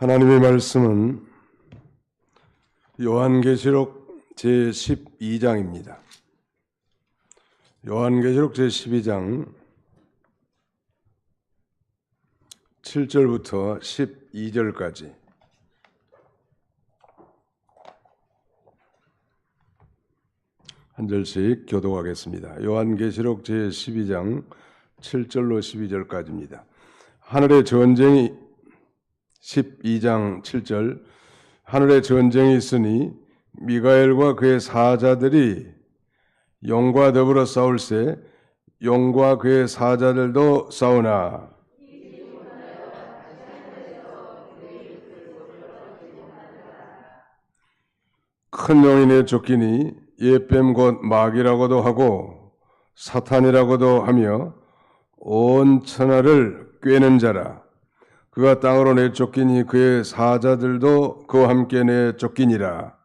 하나님의 말씀은 요한계시록 제12장입니다. 요한계시록 제12장 7절부터 12절까지 한 절씩 교독하겠습니다. 요한계시록 제12장 7절로 12절까지입니다. 하늘의 전쟁이 12장 7절 하늘에 전쟁이 있으니 미가엘과 그의 사자들이 용과 더불어 싸울세 용과 그의 사자들도 싸우나 큰 용이 내쫓기니 옛뱀 곧 마귀라고도 하고 사탄이라고도 하며 온 천하를 꿰는 자라. 그가 땅으로 내쫓기니 그의 사자들도 그와 함께 내쫓기니라.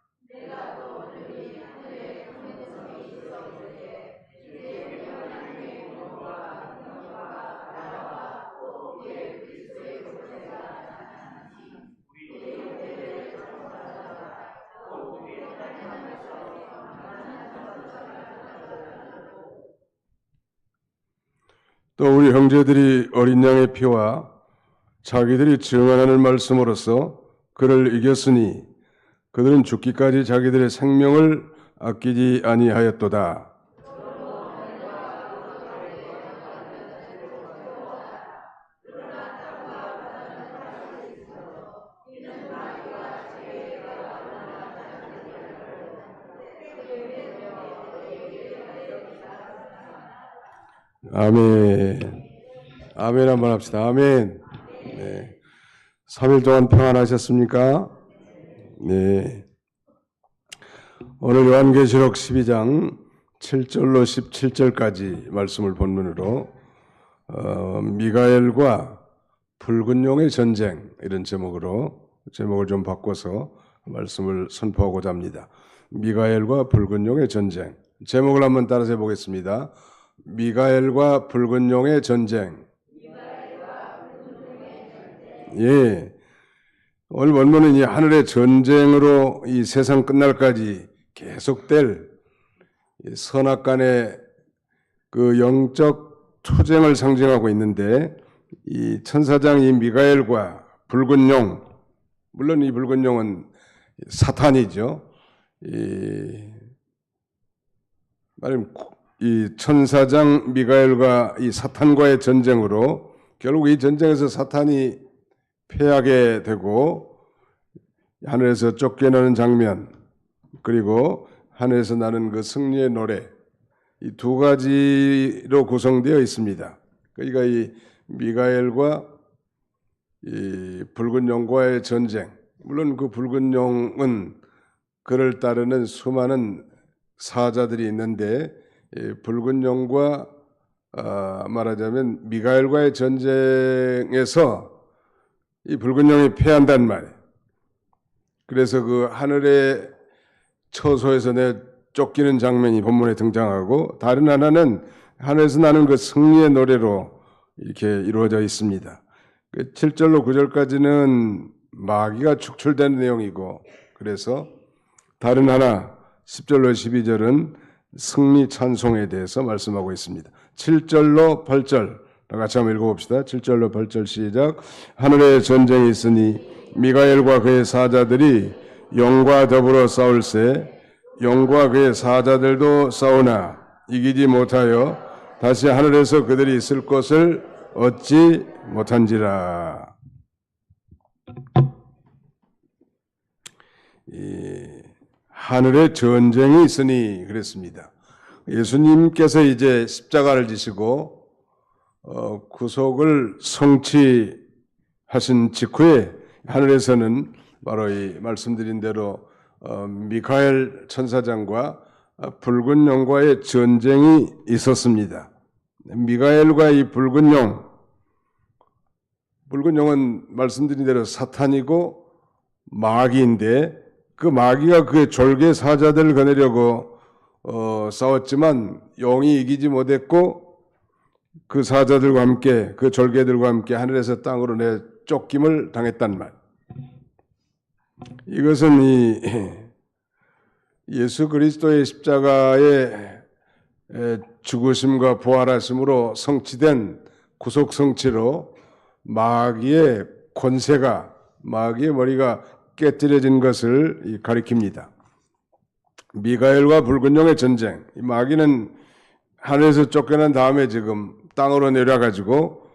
또 우리 형제들이 어린 양의 피와 자기들이 증언하는 말씀으로써 그를 이겼으니 그들은 죽기까지 자기들의 생명을 아끼지 아니하였도다. 아멘. 아멘 한번 합시다. 아멘. 네. 3일 동안 평안하셨습니까? 네. 오늘 요한계시록 12장 7절로 17절까지 말씀을 본문으로 미가엘과 붉은 용의 전쟁 이런 제목을 좀 바꿔서 말씀을 선포하고자 합니다. 미가엘과 붉은 용의 전쟁. 제목을 한번 따라서 해보겠습니다. 미가엘과 붉은 용의 전쟁. 예. 오늘 본문은 이 하늘의 전쟁으로 이 세상 끝날까지 계속될 선악간의 그 영적 투쟁을 상징하고 있는데 이 천사장 이 미가엘과 붉은 용, 물론 이 붉은 용은 사탄이죠. 말하자면 이 천사장 미가엘과 이 사탄과의 전쟁으로 결국 이 전쟁에서 사탄이 패하게 되고 하늘에서 쫓겨나는 장면 그리고 하늘에서 나는 그 승리의 노래 이 두 가지로 구성되어 있습니다. 그러니까 이 미가엘과 이 붉은 용과의 전쟁 물론 그 붉은 용은 그를 따르는 수많은 사자들이 있는데 붉은 용과 말하자면 미가엘과의 전쟁에서 이 붉은 용이 패한단 말이에요. 그래서 그 하늘의 처소에서 쫓기는 장면이 본문에 등장하고 다른 하나는 하늘에서 나는 그 승리의 노래로 이렇게 이루어져 있습니다. 7절로 9절까지는 마귀가 축출되는 내용이고 그래서 다른 하나 10절로 12절은 승리 찬송에 대해서 말씀하고 있습니다. 7절로 8절 같이 한번 읽어봅시다. 7절로 8절 시작. 하늘에 전쟁이 있으니 미가엘과 그의 사자들이 용과 더불어 싸울세 용과 그의 사자들도 싸우나 이기지 못하여 다시 하늘에서 그들이 있을 곳을 얻지 못한지라. 하늘에 전쟁이 있으니 그랬습니다. 예수님께서 이제 십자가를 지시고 구속을 성취하신 직후에 하늘에서는 바로 이 말씀드린 대로 미가엘 천사장과 붉은 용과의 전쟁이 있었습니다. 미가엘과 이 붉은 용은 말씀드린 대로 사탄이고 마귀인데 그 마귀가 그의 졸개 사자들을 거느려고 싸웠지만 용이 이기지 못했고 그 사자들과 함께 그 졸개들과 함께 하늘에서 땅으로 내쫓김을 당했단 말. 이것은 이 예수 그리스도의 십자가의 죽으심과 부활하심으로 성취된 구속 성취로 마귀의 권세가, 마귀의 머리가 깨뜨려진 것을 가리킵니다. 미가엘과 붉은 용의 전쟁. 마귀는 하늘에서 쫓겨난 다음에 지금 땅으로 내려가지고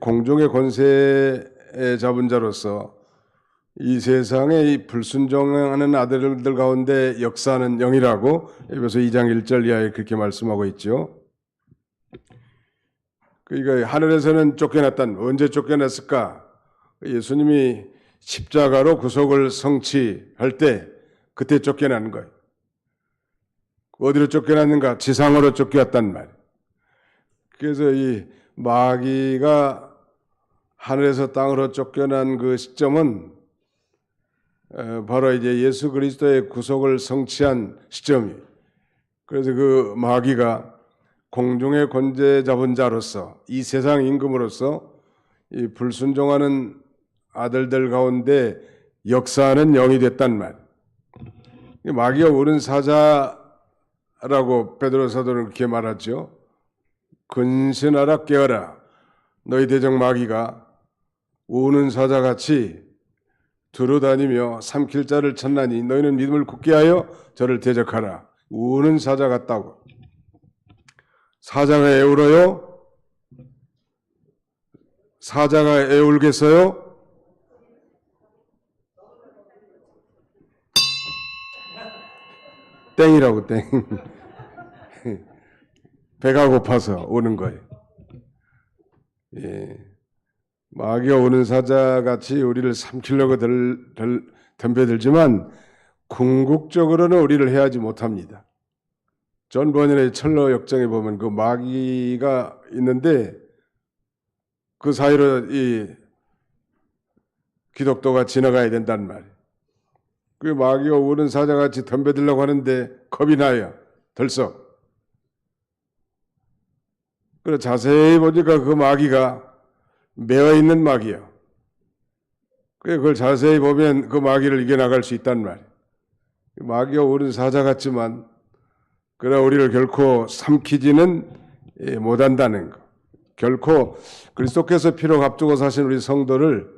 공중의 권세에 잡은 자로서 이 세상에 이 불순종하는 아들들 가운데 역사하는 영이라고 에베소 2장 1절 이하에 그렇게 말씀하고 있죠. 그러니까 하늘에서는 쫓겨났단, 언제 쫓겨났을까? 예수님이 십자가로 구속을 성취할 때 그때 쫓겨나는 거예요. 어디로 쫓겨났는가? 지상으로 쫓겨났단 말이에요. 그래서 이 마귀가 하늘에서 땅으로 쫓겨난 그 시점은 바로 이제 예수 그리스도의 구속을 성취한 시점이에요. 그래서 그 마귀가 공중의 권세 잡은 자로서 이 세상 임금으로서 이 불순종하는 아들들 가운데 역사하는 영이 됐단 말. 마귀가 우는 사자라고 베드로 사도는 그렇게 말하죠. 근신하라 깨어라. 너희 대적 마귀가 우는 사자같이 두루다니며 삼킬 자를 찾나니 너희는 믿음을 굳게 하여 저를 대적하라. 우는 사자 같다고. 사자가 애울어요? 사자가 애울겠어요? 땡이라고 땡. 배가 고파서 오는 거예요. 예. 마귀가 오는 사자같이 우리를 삼키려고 덤벼들지만 궁극적으로는 우리를 해하지 못합니다. 존 버년의 철로 역정에 보면 그 마귀가 있는데 그 사이로 이 기독도가 지나가야 된단 말이에요. 그 마귀가 오는 사자같이 덤벼들려고 하는데 겁이 나요. 덜썩. 그래서 자세히 보니까 그 마귀가 매어있는 마귀야. 그걸 자세히 보면 그 마귀를 이겨나갈 수 있단 말이에요. 마귀가 오는 사자 같지만 그러나 우리를 결코 삼키지는 못한다는 것. 결코 그리스도께서 피로 값주고 사신 우리 성도를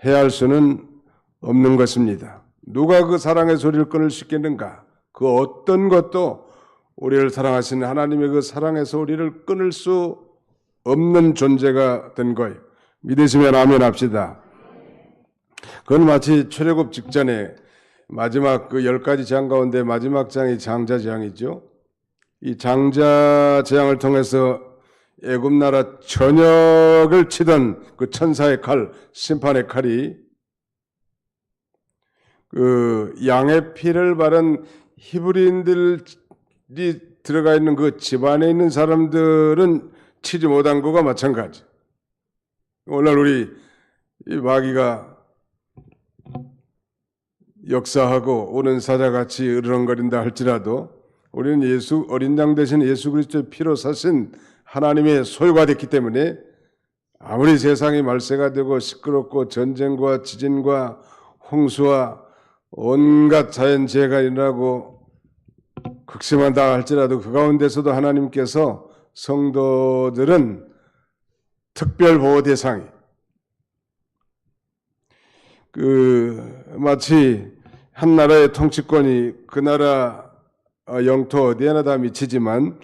해할 수는 없는 것입니다. 누가 그 사랑의 소리를 끊을 수 있겠는가? 그 어떤 것도 우리를 사랑하시는 하나님의 그 사랑에서 우리를 끊을 수 없는 존재가 된 거예요. 믿으시면 아멘 합시다. 그건 마치 출애굽 직전에 마지막 그 10가지 재앙 가운데 마지막 재앙이 장자 재앙이죠. 이 장자 재앙을 통해서 애굽 나라 전역을 치던 그 천사의 칼, 심판의 칼이 그 양의 피를 바른 히브리인들이 들어가 있는 그 집안에 있는 사람들은 치지 못한 것과 마찬가지. 오늘 우리 이 마귀가 역사하고 오는 사자같이 으르렁거린다 할지라도 우리는 예수 어린 양 대신 예수 그리스도의 피로 사신 하나님의 소유가 됐기 때문에 아무리 세상이 말세가 되고 시끄럽고 전쟁과 지진과 홍수와 온갖 자연재해가 일어나고 극심하다 할지라도 그 가운데서도 하나님께서 성도들은 특별 보호 대상이 마치 한 나라의 통치권이 그 나라 영토 어디에나 다 미치지만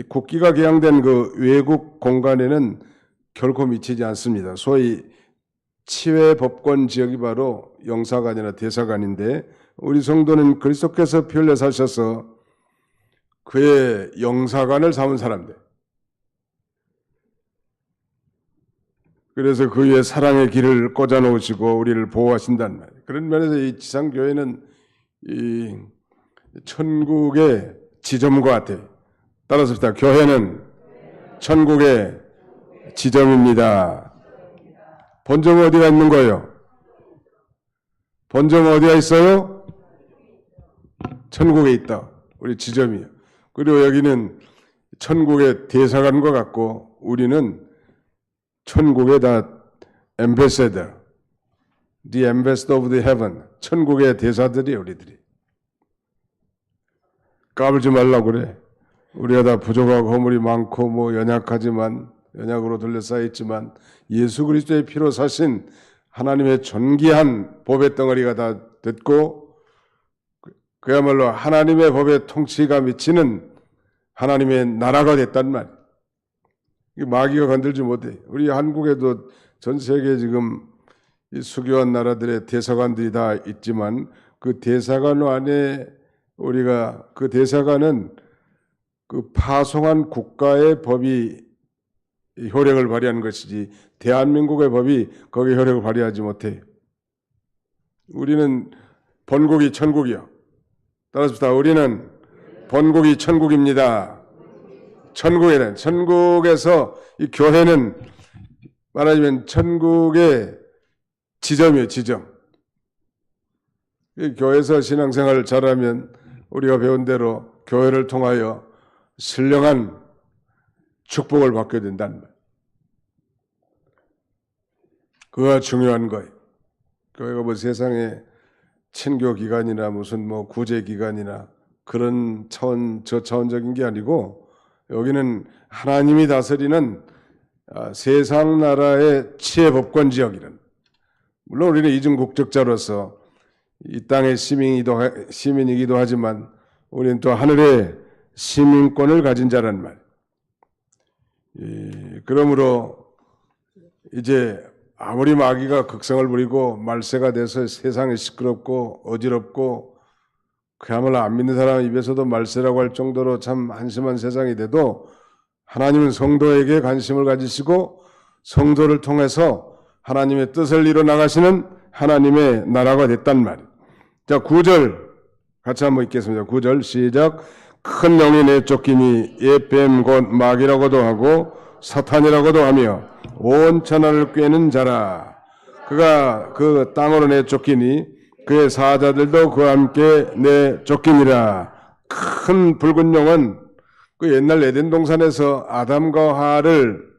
국기가 개양된 그 외국 공간에는 결코 미치지 않습니다. 소위 치외 법권 지역이 바로 영사관이나 대사관인데 우리 성도는 그리스도께서 피 흘려 사셔서 그의 영사관을 삼은 사람들. 그래서 그 위에 사랑의 길을 꽂아 놓으시고 우리를 보호하신단 말이에요. 그런 면에서 이 지상교회는 이 천국의 지점과 같아요. 따라서 교회는 천국의 지점입니다. 본점은 어디가 있는 거예요? 본점은 어디가 있어요? 천국에 있다. 우리 지점이에요. 그리고 여기는 천국의 대사관과 같고 우리는 천국의 다 엠베세더, The ambassador of the heaven. 천국의 대사들이에요, 우리들이. 까불지 말라고 그래. 우리가 다 부족하고 허물이 많고 뭐 연약하지만 연약으로 둘러싸여 있지만 예수 그리스도의 피로 사신 하나님의 존귀한 법의 덩어리가 다 됐고 그야말로 하나님의 법의 통치가 미치는 하나님의 나라가 됐단 말이에요. 마귀가 건들지 못해. 우리 한국에도 전 세계 지금 이 수교한 나라들의 대사관들이 다 있지만 그 대사관 안에 우리가 그 대사관은 그 파송한 국가의 법이 효력을 발휘하는 것이지 대한민국의 법이 거기에 효력을 발휘하지 못해요. 우리는 본국이 천국이요. 따라서 우리는 본국이 천국입니다. 천국에는 천국에서 이 교회는 말하자면 천국의 지점이에요. 지점. 이 교회에서 신앙생활을 잘하면 우리가 배운 대로 교회를 통하여 신령한 축복을 받게 된다는 말. 그가 중요한 거예요. 교회가 뭐 세상에 친교 기관이나 무슨 뭐 구제 기관이나 그런 저차원적인 게 아니고 여기는 하나님이 다스리는 세상 나라의 치외법권 지역이란. 물론 우리는 이중 국적자로서 이 땅의 시민이기도 하지만 우리는 또 하늘의 시민권을 가진 자란 말. 그러므로 이제 아무리 마귀가 극성을 부리고 말세가 돼서 세상이 시끄럽고 어지럽고 그야말로 안 믿는 사람 입에서도 말세라고 할 정도로 참 한심한 세상이 돼도 하나님은 성도에게 관심을 가지시고 성도를 통해서 하나님의 뜻을 이뤄 나가시는 하나님의 나라가 됐단 말이에요. 자, 9절 같이 한번 읽겠습니다. 9절 시작. 큰 영이 내쫓기니 옛뱀 곧 마귀라고도 하고 사탄이라고도 하며 온 천하를 꿰는 자라. 그가 그 땅으로 내쫓기니 그의 사자들도 그와 함께 내쫓기니라. 큰 붉은 용은 그 옛날 에덴 동산에서 아담과 하와를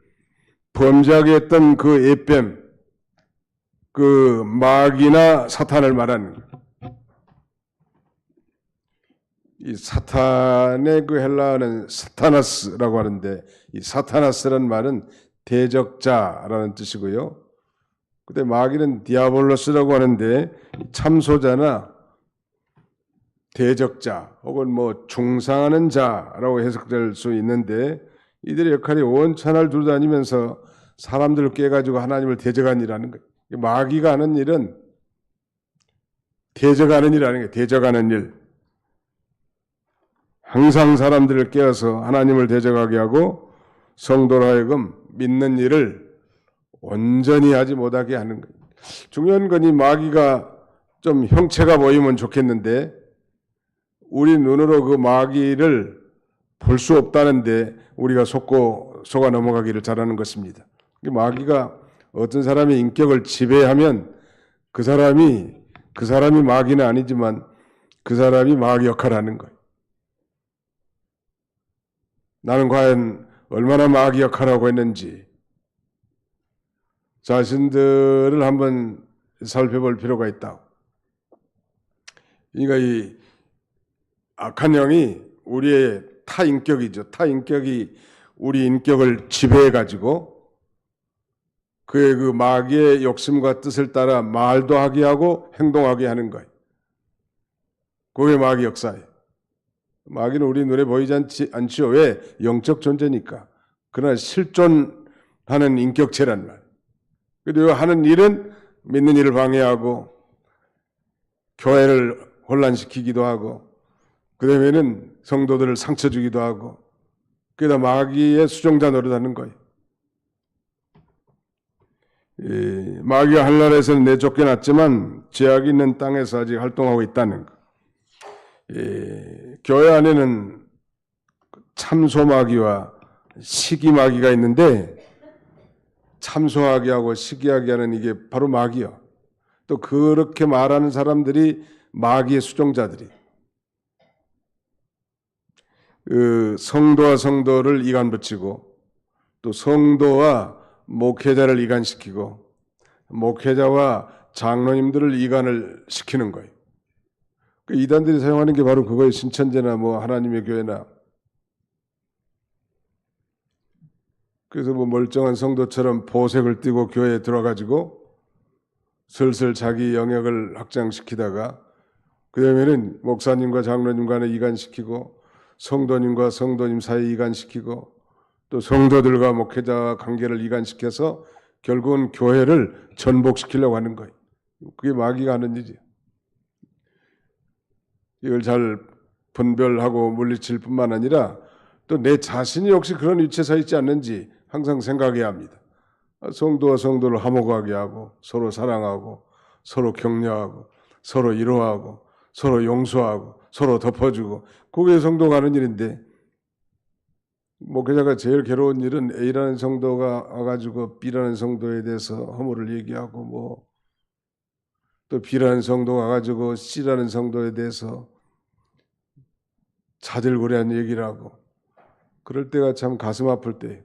범죄하게 했던 그 옛뱀, 그 마귀나 사탄을 말하는 거예요. 이 사탄의 그 헬라어는 사타나스라고 하는데 이 사타나스라는 말은 대적자라는 뜻이고요. 그때 마귀는 디아볼로스라고 하는데 참소자나 대적자 혹은 뭐 중상하는 자라고 해석될 수 있는데 이들의 역할이 온 천하를 두루다니면서 사람들을 깨가지고 하나님을 대적하는 일하는 거예요. 마귀가 하는 일은 대적하는 일이라는 거예요. 대적하는 일. 항상 사람들을 깨어서 하나님을 대적하게 하고 성도로 하여금 믿는 일을 온전히 하지 못하게 하는 거예요. 중요한 건 이 마귀가 좀 형체가 보이면 좋겠는데 우리 눈으로 그 마귀를 볼 수 없다는데 우리가 속아 넘어가기를 잘하는 것입니다. 마귀가 어떤 사람의 인격을 지배하면 그 사람이 마귀는 아니지만 그 사람이 마귀 역할을 하는 거예요. 나는 과연 얼마나 마귀 역할을 하고 있는지 자신들을 한번 살펴볼 필요가 있다. 그러니까 이 악한 영이 우리의 타인격이죠. 타인격이 우리 인격을 지배해가지고 그의 그 마귀의 욕심과 뜻을 따라 말도 하게 하고 행동하게 하는 거예요. 그게 마귀 역사예요. 마귀는 우리 눈에 보이지 않지요. 왜? 영적 존재니까. 그러나 실존하는 인격체란 말. 그리고 하는 일은 믿는 일을 방해하고 교회를 혼란시키기도 하고 그 다음에는 성도들을 상처 주기도 하고 그러다 마귀의 수종자 노릇하는 거예요. 마귀가 하늘나라에서는 내쫓겨났지만 죄악이 있는 땅에서 아직 활동하고 있다는 거. 교회 안에는 참소마귀와 시기마귀가 있는데 참소하게 시기하게 하는 이게 바로 마귀요. 또 그렇게 말하는 사람들이 마귀의 수종자들이 성도와 성도를 이간붙이고 또 성도와 목회자를 이간시키고 목회자와 장로님들을 이간을 시키는 거예요. 그 이단들이 사용하는 게 바로 그거예요. 신천지나 뭐 하나님의 교회나. 그래서 뭐 멀쩡한 성도처럼 보색을 띠고 교회에 들어가지고 슬슬 자기 영역을 확장시키다가 그다음에는 목사님과 장로님 간에 이간시키고 성도님과 성도님 사이 이간시키고 또 성도들과 목회자 관계를 이간시켜서 결국은 교회를 전복시키려고 하는 거예요. 그게 마귀가 하는 일이에요. 이걸 잘 분별하고 물리칠 뿐만 아니라 또 내 자신이 혹시 그런 위치에 서 있지 않는지 항상 생각해야 합니다. 성도와 성도를 화목하게 하고 서로 사랑하고 서로 격려하고 서로 위로하고 서로 용서하고 서로 덮어주고 그게 성도가 하는 일인데 목회자가 제일 괴로운 일은 A라는 성도가 와가지고 B라는 성도에 대해서 허물을 얘기하고 뭐 또 B라는 성도가 와가지고 C라는 성도에 대해서 자질구레한 얘기를 하고 그럴 때가 참 가슴 아플 때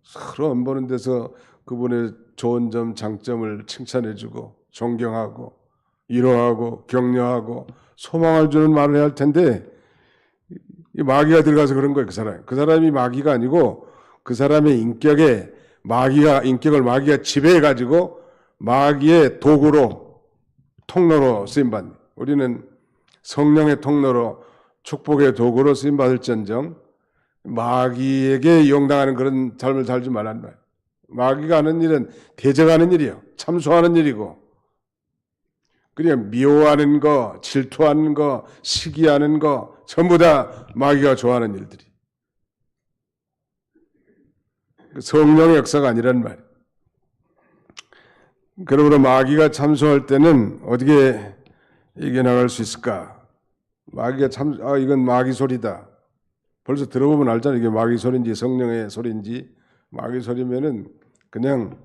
서로 안 보는 데서 그분의 좋은 점, 장점을 칭찬해주고 존경하고 위로하고 격려하고 소망을 주는 말을 해야 할 텐데 이 마귀가 들어가서 그런 거예요. 그 사람이 마귀가 아니고 그 사람의 인격을 마귀가 지배해가지고 마귀의 도구로 통로로 쓰임받는 우리는 성령의 통로로 축복의 도구로 쓰임받을지언정 마귀에게 이용당하는 그런 삶을 살지 말란 말이에요. 마귀가 하는 일은 대적하는 일이에요. 참소하는 일이고 그냥 미워하는 거, 질투하는 거, 시기하는 거 전부 다 마귀가 좋아하는 일들이. 성령의 역사가 아니란 말이에요. 그러므로 마귀가 참소할 때는 어떻게 이겨나갈 수 있을까? 마귀가 이건 마귀 소리다. 벌써 들어보면 알잖아요. 이게 마귀 소리인지 성령의 소리인지. 마귀 소리면은 그냥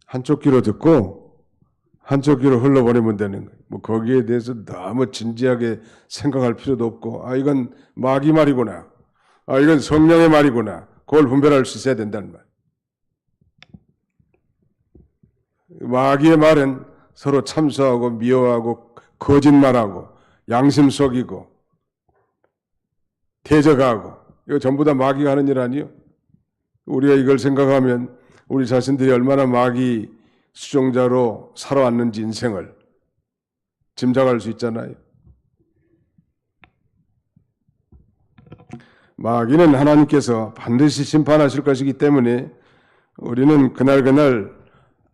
한쪽 귀로 듣고 한쪽 귀로 흘러보내면 되는 거예요. 뭐 거기에 대해서 너무 진지하게 생각할 필요도 없고, 이건 마귀 말이구나. 이건 성령의 말이구나. 그걸 분별할 수 있어야 된다는 말. 마귀의 말은 서로 참소하고 미워하고 거짓말하고 양심 속이고 대적하고 이거 전부 다 마귀가 하는 일 아니에요? 우리가 이걸 생각하면 우리 자신들이 얼마나 마귀 수종자로 살아왔는지 인생을 짐작할 수 있잖아요. 마귀는 하나님께서 반드시 심판하실 것이기 때문에 우리는 그날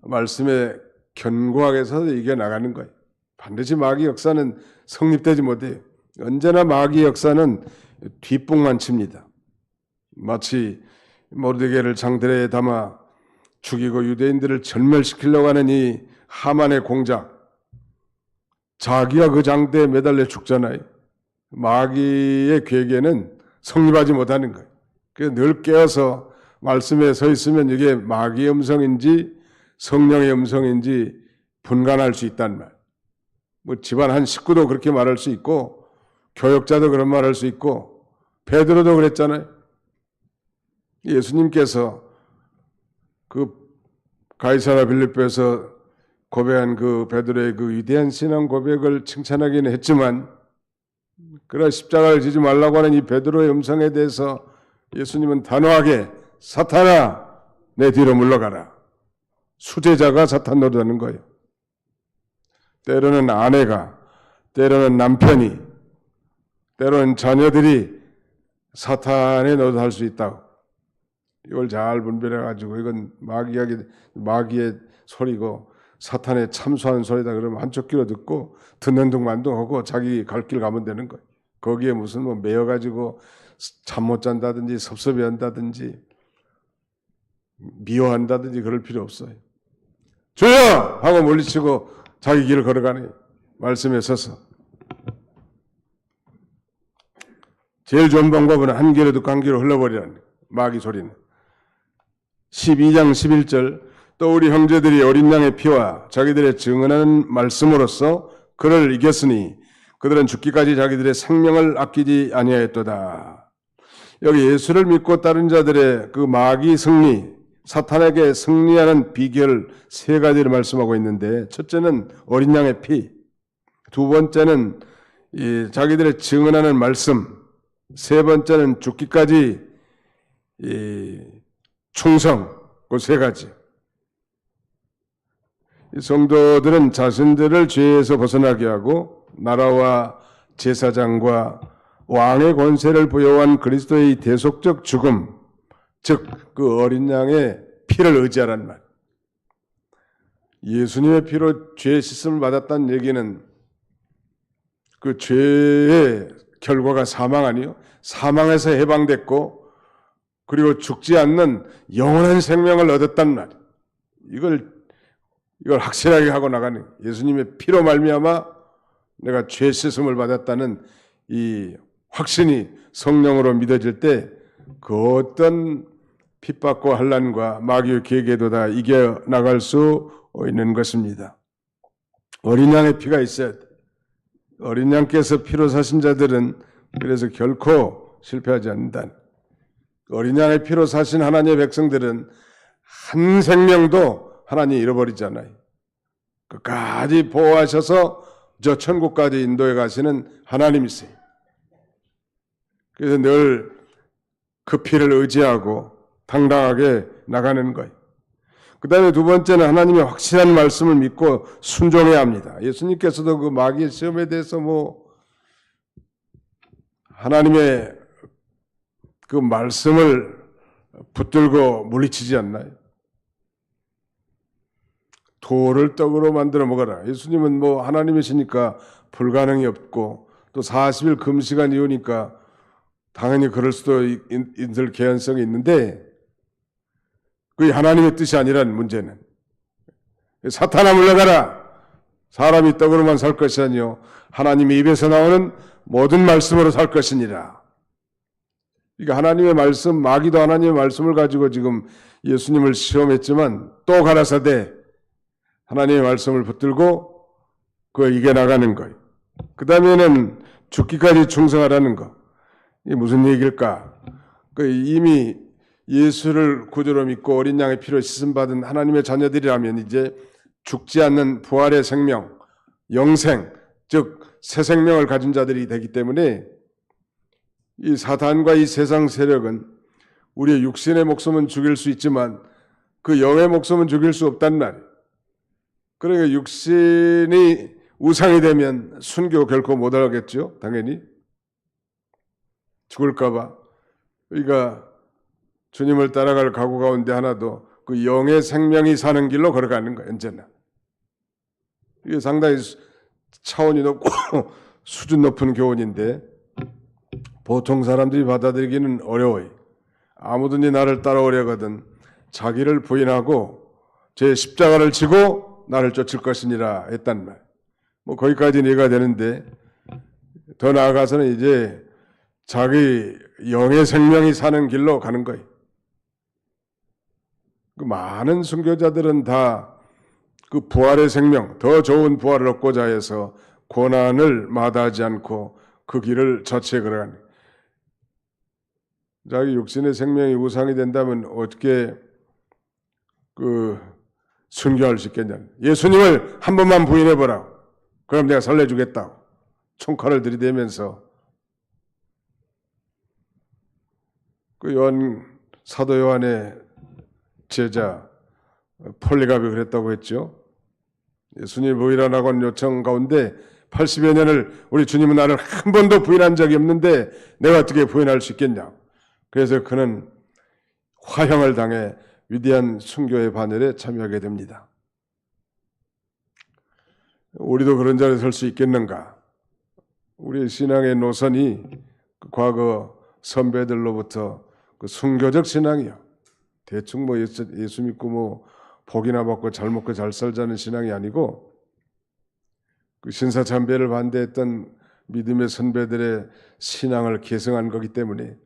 말씀에 견고하게 서서 이겨나가는 거예요. 반드시 마귀 역사는 성립되지 못해요. 언제나 마귀 역사는 뒷북만 칩니다. 마치 모르드게를 장대에 담아 죽이고 유대인들을 절멸시키려고 하는 이 하만의 공작, 자기가 그 장대에 매달려 죽잖아요. 마귀의 계획에는 성립하지 못하는 거예요. 그래서 늘 깨어서 말씀에 서 있으면 이게 마귀의 음성인지 성령의 음성인지 분간할 수 있다는 말. 뭐 집안 한 식구도 그렇게 말할 수 있고 교역자도 그런 말 할 수 있고 베드로도 그랬잖아요. 예수님께서 그 가이사랴 빌립보에서 고백한 그 베드로의 그 위대한 신앙 고백을 칭찬하기는 했지만 그러나 십자가를 지지 말라고 하는 이 베드로의 음성에 대해서 예수님은 단호하게 사탄아 내 뒤로 물러가라. 수제자가 사탄 노릇하는 거예요. 때로는 아내가, 때로는 남편이, 때로는 자녀들이 사탄의 노릇할 수 있다고. 이걸 잘 분별해가지고 이건 마귀의 소리고 사탄의 참소하는 소리다 그러면 한쪽 귀로 듣고 듣는 둥만둥하고 자기 갈 길 가면 되는 거예요. 거기에 무슨 뭐 매여가지고 잠 못 잔다든지 섭섭해한다든지 미워한다든지 그럴 필요 없어요. 주여! 하고 물리치고 자기 길을 걸어가네. 말씀에 서서. 제일 좋은 방법은 한 귀로 듣고 한 귀로 흘러버리라는 마귀 소리는. 12장 11절 또 우리 형제들이 어린 양의 피와 자기들의 증언하는 말씀으로써 그를 이겼으니 그들은 죽기까지 자기들의 생명을 아끼지 아니하였도다. 여기 예수를 믿고 따른 자들의 그 마귀 승리, 사탄에게 승리하는 비결 세 가지를 말씀하고 있는데, 첫째는 어린 양의 피, 두 번째는 자기들의 증언하는 말씀, 세 번째는 죽기까지 충성, 그 세 가지. 성도들은 자신들을 죄에서 벗어나게 하고 나라와 제사장과 왕의 권세를 부여한 그리스도의 대속적 죽음, 즉 그 어린 양의 피를 의지하라는 말. 예수님의 피로 죄 씻음을 받았다는 얘기는 그 죄의 결과가 사망 아니요? 사망에서 해방됐고 그리고 죽지 않는 영원한 생명을 얻었단 말이에요. 이걸 확실하게 하고 나가는, 예수님의 피로 말미암아 내가 죄 씻음을 받았다는 이 확신이 성령으로 믿어질 때 그 어떤 핍박과 환난과 마귀의 계계도 다 이겨나갈 수 있는 것입니다. 어린 양의 피가 있어야 돼. 어린 양께서 피로 사신 자들은 그래서 결코 실패하지 않는다. 어린 양의 피로 사신 하나님의 백성들은 한 생명도 하나님이 잃어버리잖아요. 끝까지 보호하셔서 저 천국까지 인도해 가시는 하나님이세요. 그래서 늘 그 피를 의지하고 당당하게 나가는 거예요. 그 다음에 두 번째는 하나님의 확실한 말씀을 믿고 순종해야 합니다. 예수님께서도 그 마귀의 시험에 대해서 하나님의 그 말씀을 붙들고 물리치지 않나요? 돌을 떡으로 만들어 먹어라. 예수님은 하나님이시니까 불가능이 없고 또 40일 금식한 이유니까 당연히 그럴 수도 있을 개연성이 있는데 그게 하나님의 뜻이 아니라는 문제는, 사탄아 물러가라. 사람이 떡으로만 살 것이 아니요 하나님의 입에서 나오는 모든 말씀으로 살 것이니라. 그러니까 하나님의 말씀, 마귀도 하나님의 말씀을 가지고 지금 예수님을 시험했지만 또 가라사대 하나님의 말씀을 붙들고 그걸 이겨나가는 거예요. 그 다음에는 죽기까지 충성하라는 거. 이게 무슨 얘기일까? 이미 예수를 구주로 믿고 어린 양의 피로 씻음받은 하나님의 자녀들이라면 이제 죽지 않는 부활의 생명, 영생, 즉 새 생명을 가진 자들이 되기 때문에 이 사탄과 이 세상 세력은 우리의 육신의 목숨은 죽일 수 있지만 그 영의 목숨은 죽일 수 없단 말이에요. 그러니까 육신이 우상이 되면 순교 결코 못 하겠죠. 당연히 죽을까 봐. 그러니까 주님을 따라갈 각오 가운데 하나도 그 영의 생명이 사는 길로 걸어가는 거예요. 언제나. 이게 상당히 차원이 높고 수준 높은 교훈인데 보통 사람들이 받아들이기는 어려워요. 아무든지 나를 따라오려거든 자기를 부인하고 제 십자가를 지고 나를 쫓을 것이니라 했단 말. 거기까지는 이해가 되는데 더 나아가서는 이제 자기 영의 생명이 사는 길로 가는 거예요. 많은 순교자들은 다 그 부활의 생명, 더 좋은 부활을 얻고자 해서 고난을 마다하지 않고 그 길을 자체 걸어가는 거예요. 자기 육신의 생명이 우상이 된다면 어떻게 순교할 수 있겠냐. 예수님을 한 번만 부인해보라. 그럼 내가 살려주겠다고 총칼을 들이대면서 사도 요한의 제자 폴리갑이 그랬다고 했죠. 예수님 부인하라고 한 요청 가운데 80여 년을 우리 주님은 나를 한 번도 부인한 적이 없는데 내가 어떻게 부인할 수 있겠냐. 그래서 그는 화형을 당해 위대한 순교의 반열에 참여하게 됩니다. 우리도 그런 자리에 설 수 있겠는가? 우리의 신앙의 노선이 과거 선배들로부터 그 순교적 신앙이요. 대충 예수 믿고 복이나 받고 잘 먹고 잘 살자는 신앙이 아니고 그 신사참배를 반대했던 믿음의 선배들의 신앙을 계승한 거기 때문에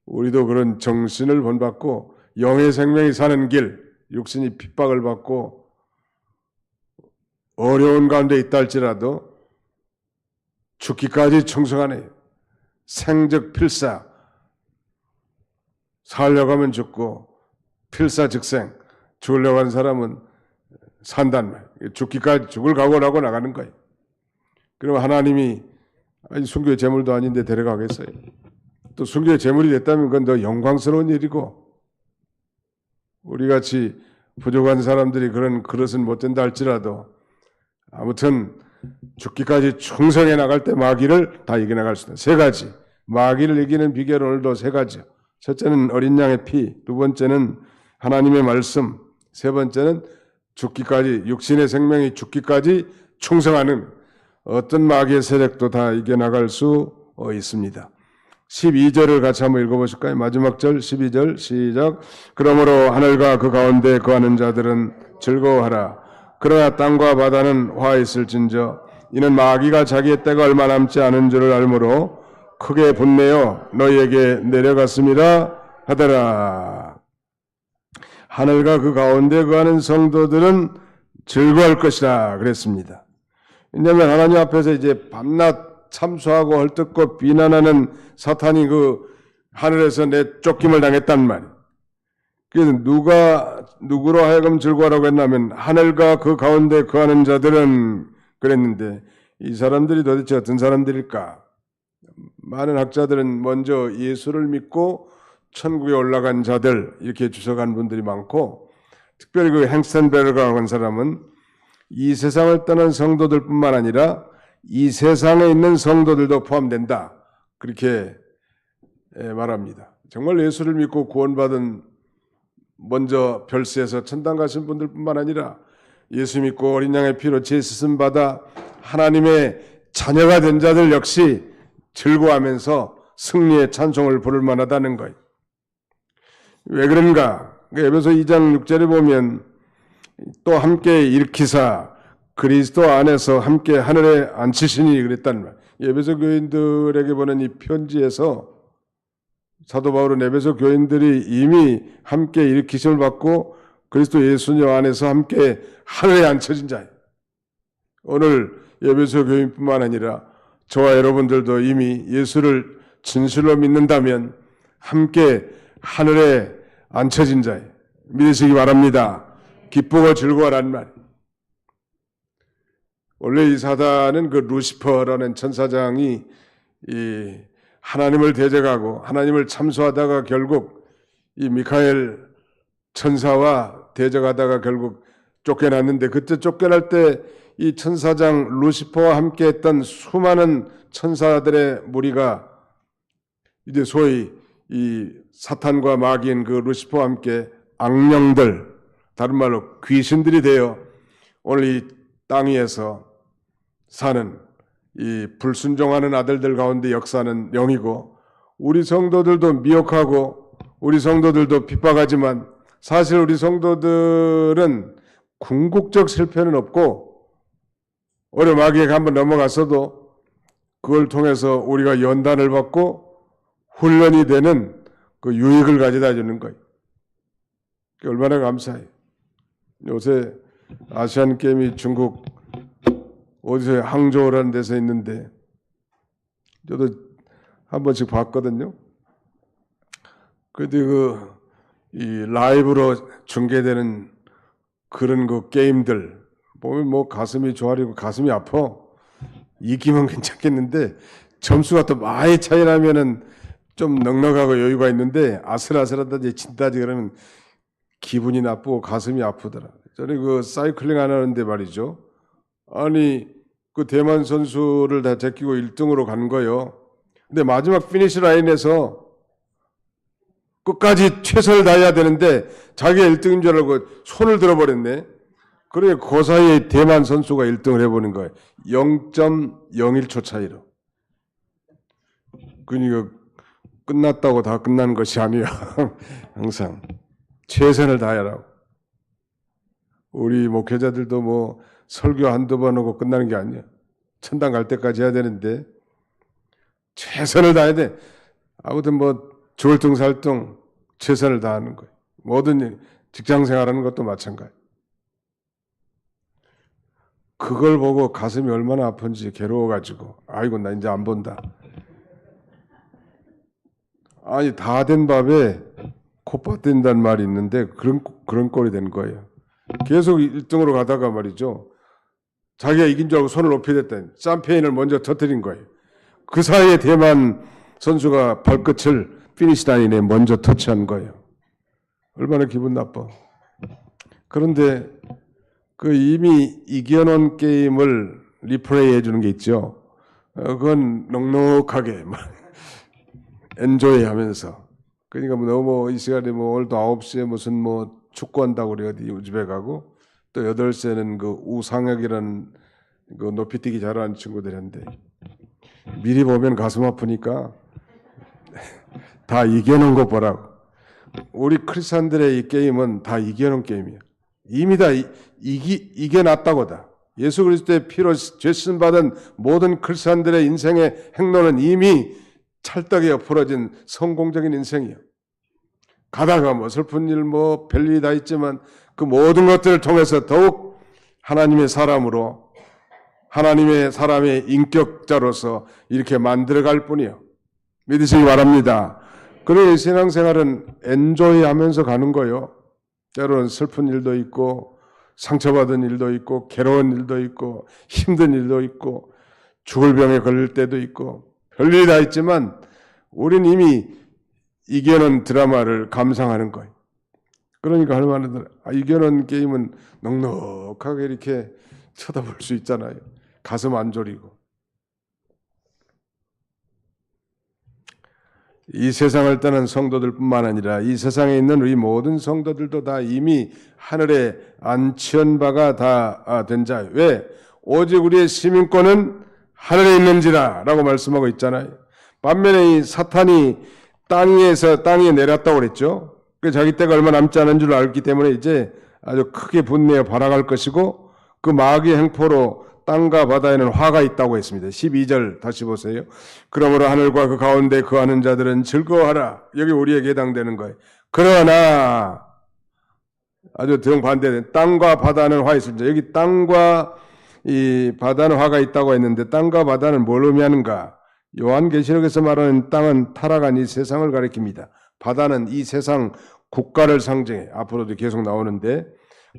우리도 그런 정신을 본받고 영의 생명이 사는 길, 육신이 핍박을 받고 어려운 가운데 있다 할지라도 죽기까지 충성하네. 생적 필사. 살려고 하면 죽고 필사즉생, 죽으려고 하는 사람은 산단 말이에요. 죽기까지 죽을 각오를 하고 나가는 거예요. 그러면 하나님이 아니 순교의 제물도 아닌데 데려가겠어요. 또 순교의 제물이 됐다면 그건 더 영광스러운 일이고, 우리같이 부족한 사람들이 그런 그릇은 못 된다 할지라도 아무튼 죽기까지 충성해 나갈 때 마귀를 다 이겨나갈 수 있는 세 가지. 마귀를 이기는 비결은 오늘도 세 가지요. 첫째는 어린 양의 피, 두 번째는 하나님의 말씀, 세 번째는 죽기까지, 육신의 생명이 죽기까지 충성하는 어떤 마귀의 세력도 다 이겨나갈 수 있습니다. 12절을 같이 한번 읽어보실까요? 마지막 절 12절 시작. 그러므로 하늘과 그 가운데 거하는 자들은 즐거워하라. 그러나 땅과 바다는 화 있을진저 이는 마귀가 자기의 때가 얼마 남지 않은 줄을 알므로 크게 분내어 너희에게 내려갔습니다 하더라. 하늘과 그 가운데 거하는 성도들은 즐거워할 것이라 그랬습니다. 왜냐하면 하나님 앞에서 이제 밤낮 참소하고 헐뜯고 비난하는 사탄이 그 하늘에서 내쫓김을 당했단 말이에요. 그래서 누구로 하여금 즐거워하라고 했냐면 하늘과 그 가운데 거하는 자들은 그랬는데, 이 사람들이 도대체 어떤 사람들일까? 많은 학자들은 먼저 예수를 믿고 천국에 올라간 자들 이렇게 주석한 분들이 많고, 특별히 그 행스텐베르가라고 하는 사람은 이 세상을 떠난 성도들뿐만 아니라 이 세상에 있는 성도들도 포함된다, 그렇게 말합니다. 정말 예수를 믿고 구원받은, 먼저 별세에서 천당 가신 분들뿐만 아니라 예수 믿고 어린 양의 피로 죄 씻음 받아 하나님의 자녀가 된 자들 역시 즐거워하면서 승리의 찬송을 부를 만하다는 거예요. 왜 그런가? 에베소 2장 6절에 보면 또 함께 일으키사 그리스도 안에서 함께 하늘에 앉히시니 그랬단 말. 에베소 교인들에게 보낸 이 편지에서 사도 바울은 에베소 교인들이 이미 함께 일으키심을 받고 그리스도 예수님 안에서 함께 하늘에 앉혀진 자예요. 오늘 에베소 교인뿐만 아니라 저와 여러분들도 이미 예수를 진실로 믿는다면 함께 하늘에 앉혀진 자예요. 믿으시기 바랍니다. 기쁘고 즐거워라는 말. 원래 이 사단은 그 루시퍼라는 천사장이 이 하나님을 대적하고 하나님을 참소하다가 결국 이 미카엘 천사와 대적하다가 결국 쫓겨났는데, 그때 쫓겨날 때 이 천사장 루시퍼와 함께 했던 수많은 천사들의 무리가 이제 소위 이 사탄과 마귀인 그 루시퍼와 함께 악령들, 다른 말로 귀신들이 되어 오늘 이 땅 위에서 사는 이 불순종하는 아들들 가운데 역사하는 영이고, 우리 성도들도 미혹하고 우리 성도들도 핍박하지만 사실 우리 성도들은 궁극적 실패는 없고, 오히려 마귀에게 한번 넘어갔어도 그걸 통해서 우리가 연단을 받고 훈련이 되는 그 유익을 가져다 주는 거예요. 얼마나 감사해요. 요새 아시안 게임이 중국 어디서 항저우라는 데서 있는데 저도 한 번씩 봤거든요. 그런데 이 라이브로 중계되는 그런 그 게임들 보면 뭐 가슴이 조아리고 가슴이 아파. 이기면 괜찮겠는데 점수가 또 많이 차이 나면은 좀 넉넉하고 여유가 있는데 아슬아슬하다지 진다지 그러면 기분이 나쁘고 가슴이 아프더라. 저는 그 사이클링 안 하는데 말이죠. 아니 그 대만 선수를 다 제끼고 1등으로 간 거예요. 근데 마지막 피니시 라인에서 끝까지 최선을 다해야 되는데 자기가 1등인 줄 알고 손을 들어버렸네. 그래 그 사이에 대만 선수가 1등을 해보는 거예요. 0.01초 차이로. 그러니까 끝났다고 다 끝난 것이 아니야. 항상 최선을 다하라고. 우리 목회자들도 뭐 설교 한두 번 하고 끝나는 게 아니야. 천당 갈 때까지 해야 되는데 최선을 다해야 돼. 아무튼 뭐 죽을 둥 살 둥 최선을 다하는 거예요. 모든 직장 생활하는 것도 마찬가지. 그걸 보고 가슴이 얼마나 아픈지 괴로워가지고 아이고 나 이제 안 본다. 아니 다 된 밥에 콧바뀐다는 말이 있는데 그런 꼴이 된 거예요. 계속 1등으로 가다가 말이죠. 자기가 이긴 줄 알고 손을 높이 댔더니 샴페인을 먼저 터뜨린 거예요. 그 사이에 대만 선수가 발끝을 피니시 라인에 먼저 터치한 거예요. 얼마나 기분 나빠. 그런데 그 이미 이겨놓은 게임을 리플레이 해주는 게 있죠. 그건 넉넉하게 엔조이 하면서. 그러니까 너무 이 시간에 오늘도 9시에 무슨 축구한다고 그래 어디 집에 가고 또 8시에는 그 우상혁이라는 그 높이뛰기 잘하는 친구들인데 미리 보면 가슴 아프니까 다 이겨놓은 거 보라고. 우리 크리스찬들의 이 게임은 다 이겨놓은 게임이에요. 이미 다 이겨놨다고 다. 예수 그리스도의 피로 죄신 받은 모든 크리스찬들의 인생의 행로는 이미 찰떡에 엎어진 성공적인 인생이에요. 가다가 슬픈 일 별일이 다 있지만 그 모든 것들을 통해서 더욱 하나님의 사람으로 하나님의 사람의 인격자로서 이렇게 만들어갈 뿐이에요. 믿으시기 바랍니다. 그러니 신앙생활은 엔조이 하면서 가는 거예요. 때로는 슬픈 일도 있고 상처받은 일도 있고 괴로운 일도 있고 힘든 일도 있고 죽을 병에 걸릴 때도 있고 별일이 다 있지만 우린 이미 이겨놓은 드라마를 감상하는 거예요. 그러니까 할 말은 이겨놓은 게임은 넉넉하게 이렇게 쳐다볼 수 있잖아요. 가슴 안 졸이고. 이 세상을 떠난 성도들뿐만 아니라 이 세상에 있는 우리 모든 성도들도 다 이미 하늘에 안치한 바가 다 된 자예요. 왜? 오직 우리의 시민권은 하늘에 있는지라 라고 말씀하고 있잖아요. 반면에 이 사탄이 땅에 내렸다고 그랬죠. 그 자기 때가 얼마 남지 않은 줄 알기 때문에 이제 아주 크게 분내어 발악할 것이고 그 마귀의 행포로 땅과 바다에는 화가 있다고 했습니다. 12절 다시 보세요. 그러므로 하늘과 그 가운데 거하는 자들은 즐거워하라. 여기 우리에게 해당되는 거예요. 그러나 아주 정반대된 땅과 바다는 화 있습니다. 여기 땅과 이 바다는 화가 있다고 했는데 땅과 바다는 뭘 의미하는가? 요한계시록에서 말하는 땅은 타락한 이 세상을 가리킵니다. 바다는 이 세상 국가를 상징해. 앞으로도 계속 나오는데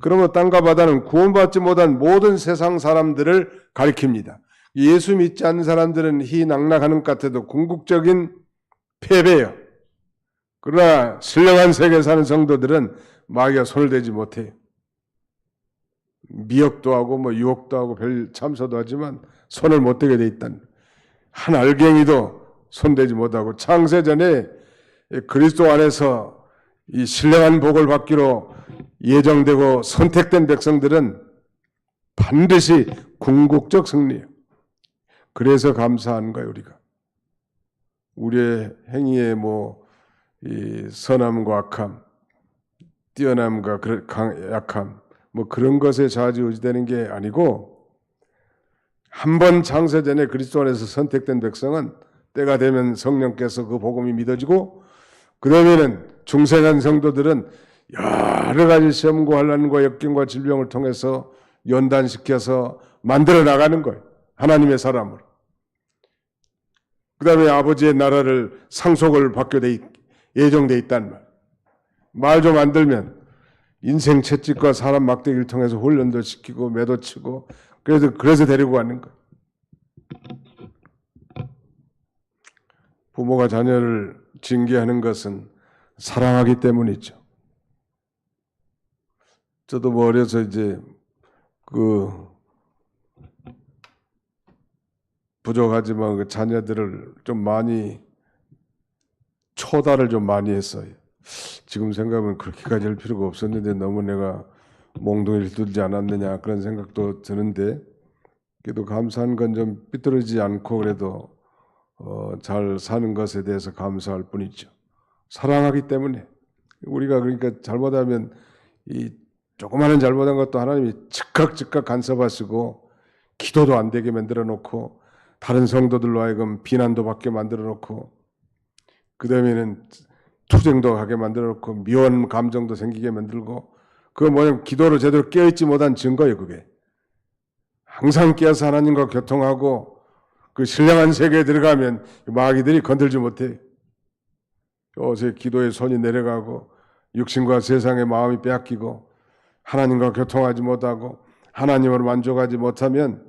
그러면 땅과 바다는 구원받지 못한 모든 세상 사람들을 가리킵니다. 예수 믿지 않는 사람들은 희낙락하는 것 같아도 궁극적인 패배예요. 그러나 신령한 세계에 사는 성도들은 마귀가 손을 대지 못해요. 미혹도 하고 유혹도 하고 별 참소도 하지만 손을 못 대게 돼 있다는. 한 알갱이도 손대지 못하고 창세전에 그리스도 안에서 이 신령한 복을 받기로 예정되고 선택된 백성들은 반드시 궁극적 승리예요. 그래서 감사한 거예요, 우리가. 우리의 행위의 이 선함과 악함, 뛰어남과 약함, 그런 것에 좌지우지되는 게 아니고 한 번 창세전에 그리스도 안에서 선택된 백성은 때가 되면 성령께서 그 복음이 믿어지고 그 다음에는 중생한 성도들은 여러 가지 시험과 환난과 역경과 질병을 통해서 연단시켜서 만들어 나가는 거예요. 하나님의 사람으로. 그 다음에 아버지의 나라를 상속을 받게 예정돼 있다는 말. 말 좀 안 들면 인생 채찍과 사람 막대기를 통해서 훈련도 시키고 매도 치고 그래서 데리고 가는 거예요. 부모가 자녀를 징계하는 것은 사랑하기 때문이죠. 저도 어려서 이제 부족하지만 그 자녀들을 좀 많이 초달을 좀 많이 했어요. 지금 생각하면 그렇게까지 할 필요가 없었는데 너무 내가 몽둥이를 들지 않았느냐 그런 생각도 드는데 그래도 감사한 건 좀 삐뚤어지지 않고 그래도 잘 사는 것에 대해서 감사할 뿐이죠. 사랑하기 때문에 우리가 그러니까 잘못하면 이 조그마한 잘못한 것도 하나님이 즉각 간섭하시고 기도도 안 되게 만들어 놓고 다른 성도들로 하여금 비난도 받게 만들어 놓고 그 다음에는 투쟁도 하게 만들어 놓고 미운 감정도 생기게 만들고 그거 뭐냐면 기도로 제대로 깨어있지 못한 증거예요. 그게 항상 깨어서 하나님과 교통하고 그 신령한 세계에 들어가면 마귀들이 건들지 못해요. 어제 기도에 손이 내려가고 육신과 세상의 마음이 빼앗기고 하나님과 교통하지 못하고 하나님으로 만족하지 못하면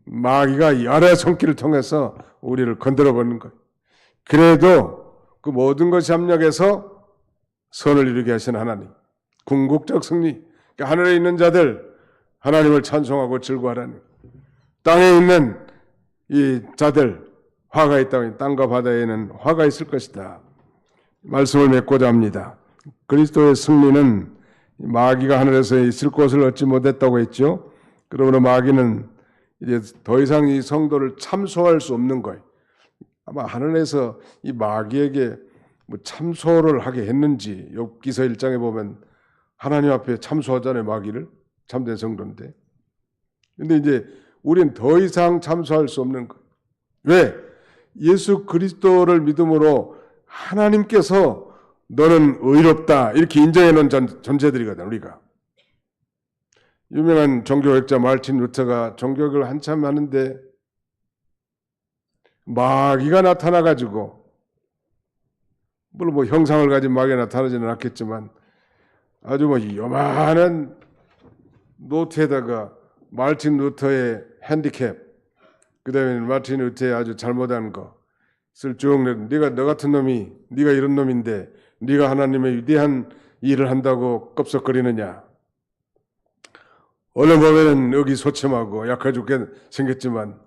마귀가 여러 손길을 통해서 우리를 건드려 버리는 거예요. 그래도 그 모든 것이 합력해서 선을 이루게 하신 하나님, 궁극적 승리, 그러니까 하늘에 있는 자들 하나님을 찬송하고 즐거워하라는, 땅에 있는 이 자들 화가 있다면 땅과 바다에는 화가 있을 것이다. 말씀을 맺고자 합니다. 그리스도의 승리는 마귀가 하늘에서 있을 곳을 얻지 못했다고 했죠. 그러므로 마귀는 이제 더 이상 이 성도를 참소할 수 없는 거예요. 아마 하늘에서 이 마귀에게 뭐 참소를 하게 했는지, 욥기서 1장에 보면 하나님 앞에 참소하잖아요, 마귀를. 참된 성도인데. 근데 이제 우리는 더 이상 참소할 수 없는 거예요. 왜? 예수 그리스도를 믿음으로 하나님께서 너는 의롭다 이렇게 인정해 놓은 존재들이거든, 우리가. 유명한 종교학자 마르틴 루터가 종교학을 한참 하는데 마귀가 나타나가지고, 물론 뭐 형상을 가진 마귀가 나타나지는 않겠지만 아주 뭐 요만한 노트에다가 마르틴 루터의 핸디캡, 그 다음에 마르틴 루터의 아주 잘못한 것을 쭉 네가 너 같은 놈이, 네가 이런 놈인데 네가 하나님의 위대한 일을 한다고 껍석거리느냐. 얼른 보면은 여기 소침하고 약해 죽게 생겼지만,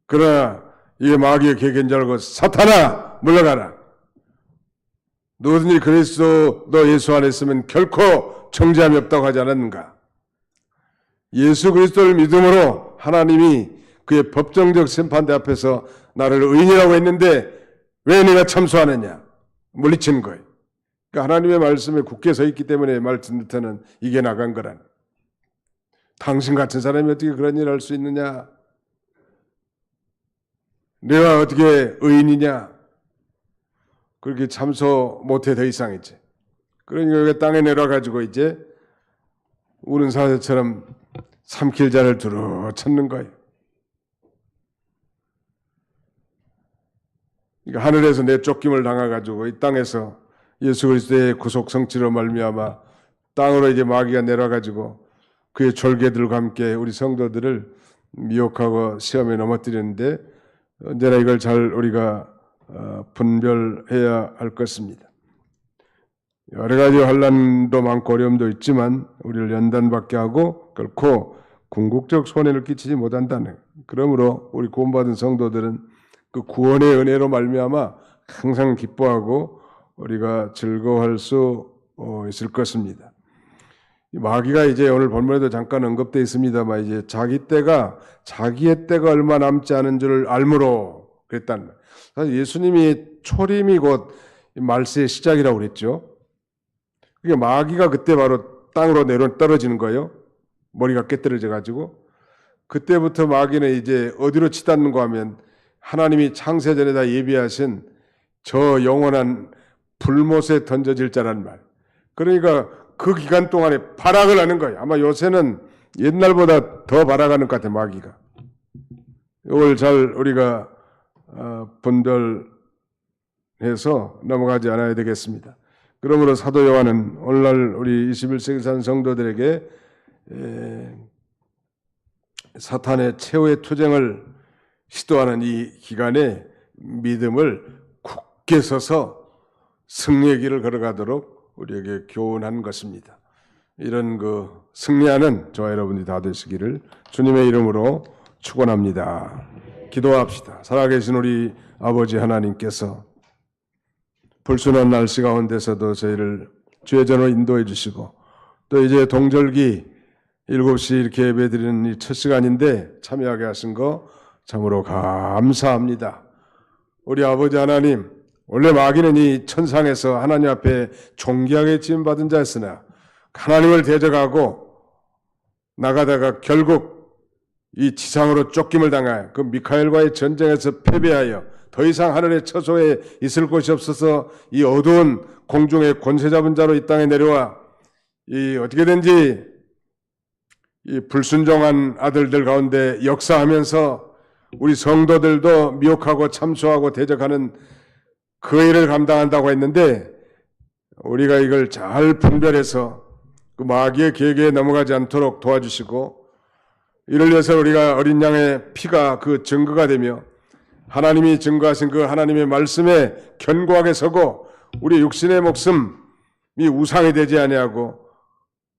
그러나 이게 마귀의 계계인 줄 알고 사탄아 물러가라. 누구든지 그리스도 너 예수 안에 있으면 결코 정죄함이 없다고 하지 않았는가. 예수 그리스도를 믿음으로 하나님이 그의 법정적 심판대 앞에서 나를 의인이라고 했는데 왜 네가 참소하느냐. 물리치는 거예요. 그러니까 하나님의 말씀에 굳게 서 있기 때문에 말씀 밑에는 이게 나간 거란. 당신 같은 사람이 어떻게 그런 일을 할 수 있느냐? 내가 어떻게 의인이냐? 그렇게 참소 못해 더 이상이지. 그러니까 여기 땅에 내려가지고 이제 우는 사자처럼 삼킬 자를 두루 찾는 거예요. 그러니까 하늘에서 내쫓김을 당해가지고 이 땅에서 예수 그리스도의 구속 성취로 말미암아 땅으로 이제 마귀가 내려가지고 그의 졸개들과 함께 우리 성도들을 미혹하고 시험에 넘어뜨리는데 언제나 이걸 잘 우리가 분별해야 할 것입니다. 여러 가지 환난도 많고 어려움도 있지만 우리를 연단받게 하고 결코 궁극적 손해를 끼치지 못한다는. 그러므로 우리 구원받은 성도들은 그 구원의 은혜로 말미암아 항상 기뻐하고 우리가 즐거워할 수 있을 것입니다. 마귀가 이제 오늘 본문에도 잠깐 언급되어 있습니다만 이제 자기의 때가 얼마 남지 않은 줄을 알므로 그랬다는 거예요. 사실 예수님이 초림이 곧 말세의 시작이라고 그랬죠. 그러니까 마귀가 그때 바로 땅으로 내려 떨어지는 거예요. 머리가 깨떨어져 가지고 그때부터 마귀는 이제 어디로 치닫는가 하면 하나님이 창세전에 다 예비하신 저 영원한 불못에 던져질 자란 말. 그러니까 그 기간 동안에 발악을 하는 거예요. 아마 요새는 옛날보다 더 발악하는 것 같아요, 마귀가. 이걸 잘 우리가 분별해서 넘어가지 않아야 되겠습니다. 그러므로 사도 요한은 오늘날 우리 21세기 산 성도들에게 사탄의 최후의 투쟁을 시도하는 이 기간에 믿음을 굳게 서서 승리의 길을 걸어가도록 우리에게 교훈한 것입니다. 이런 그 승리하는 저와 여러분이 다 되시기를 주님의 이름으로 축원합니다. 기도합시다. 살아계신 우리 아버지 하나님께서 불순한 날씨 가운데서도 저희를 주의 전으로 인도해 주시고 또 이제 동절기 7시 이렇게 예배드리는 이 첫 시간인데 참여하게 하신 거 참으로 감사합니다. 우리 아버지 하나님, 원래 마귀는 이 천상에서 하나님 앞에 존귀하게 지음받은 자였으나 하나님을 대적하고 나가다가 결국 이 지상으로 쫓김을 당하여 그 미카엘과의 전쟁에서 패배하여 더 이상 하늘의 처소에 있을 곳이 없어서 이 어두운 공중의 권세 잡은 자로 이 땅에 내려와 이 어떻게든지 이 불순종한 아들들 가운데 역사하면서 우리 성도들도 미혹하고 참소하고 대적하는 그 일을 감당한다고 했는데 우리가 이걸 잘 분별해서 그 마귀의 계계에 넘어가지 않도록 도와주시고, 이를 위해서 우리가 어린 양의 피가 그 증거가 되며 하나님이 증거하신 그 하나님의 말씀에 견고하게 서고 우리 육신의 목숨이 우상이 되지 아니하고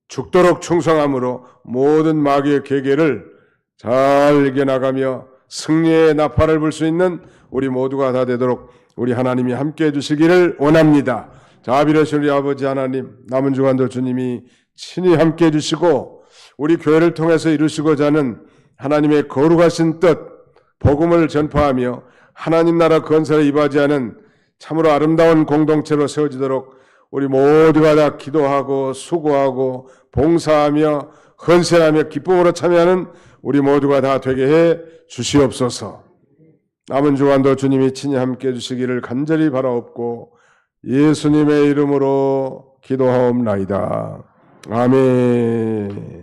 죽도록 충성함으로 모든 마귀의 계계를 잘 이겨나가며 승리의 나팔을 불 수 있는 우리 모두가 다 되도록 우리 하나님이 함께해 주시기를 원합니다. 자비로우신 우리 아버지 하나님, 남은 주간도 주님이 친히 함께해 주시고 우리 교회를 통해서 이루시고자 하는 하나님의 거룩하신 뜻, 복음을 전파하며 하나님 나라 건설에 이바지하는 참으로 아름다운 공동체로 세워지도록 우리 모두가 다 기도하고 수고하고 봉사하며 헌신하며 기쁨으로 참여하는 우리 모두가 다 되게 해 주시옵소서. 남은 주간도 주님이 친히 함께해 주시기를 간절히 바라옵고 예수님의 이름으로 기도하옵나이다. 아멘.